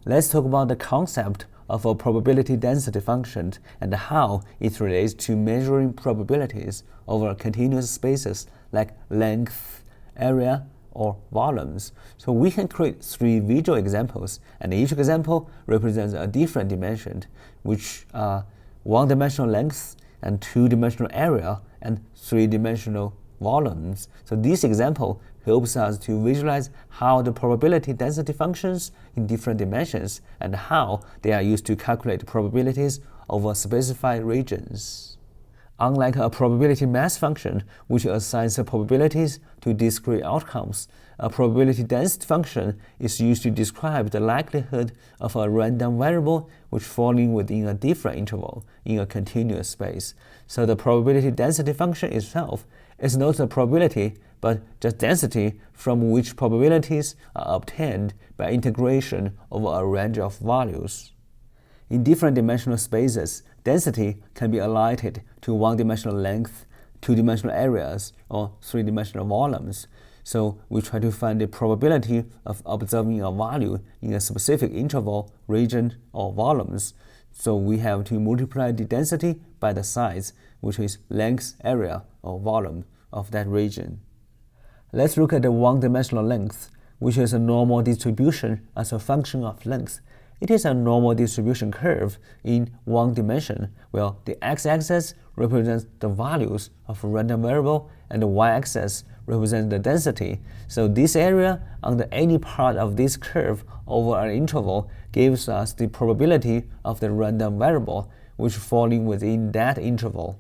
Let's talk about the concept of a probability density function and how it relates to measuring probabilities over continuous spaces like length, area, or volumes. So we can create 3 visual examples, and each example represents a different dimension, which are 1-dimensional length and 2-dimensional area and 3-dimensional volumes. So this example helps us to visualize how the probability density functions in different dimensions and how they are used to calculate probabilities over specified regions. Unlike a probability mass function, which assigns probabilities to discrete outcomes, a probability density function is used to describe the likelihood of a random variable which falling within a different interval in a continuous space. So the probability density function itself is not a probability, but just density from which probabilities are obtained by integration over a range of values. In different dimensional spaces, density can be allotted to 1-dimensional length, 2-dimensional areas, or 3-dimensional volumes. So we try to find the probability of observing a value in a specific interval, region, or volumes. So we have to multiply the density by the size, which is length, area, or volume of that region. Let's look at the 1-dimensional length, which is a normal distribution as a function of length. It is a normal distribution curve in 1 dimension, where the x-axis represents the values of a random variable and the y-axis represents the density. So this area under any part of this curve over an interval gives us the probability of the random variable which falling within that interval.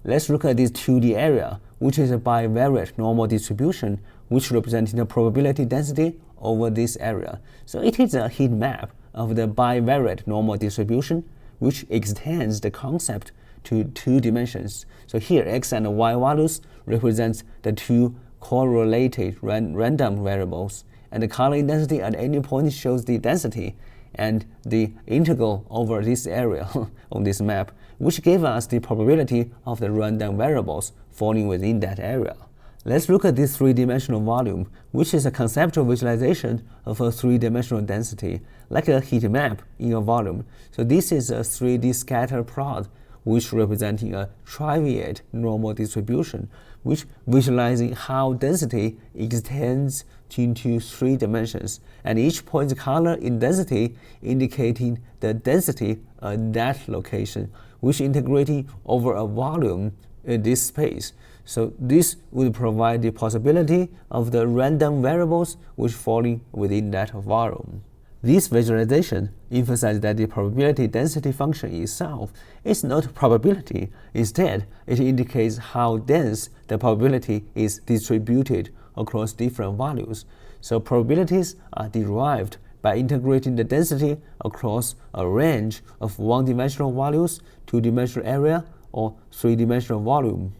Let's look at this 2D area, which is a bivariate normal distribution which represents the probability density over this area. So it is a heat map of the bivariate normal distribution, which extends the concept to 2 dimensions. So here, x and y values represent the 2 correlated random variables, and the color intensity at any point shows the density and the integral over this area on this map, which gave us the probability of the random variables falling within that area. Let's look at this 3-dimensional volume, which is a conceptual visualization of a 3-dimensional density, like a heat map in a volume. So this is a 3D scatter plot, which representing a triviate normal distribution, which visualizing how density extends into 3 dimensions, and each point's color in density indicating the density at that location, which integrating over a volume in this space. So this would provide the possibility of the random variables which falling within that volume. This visualization emphasizes that the probability density function itself is not probability. Instead, it indicates how dense the probability is distributed across different values. So probabilities are derived by integrating the density across a range of 1-dimensional values, 2-dimensional area, or 3-dimensional volume.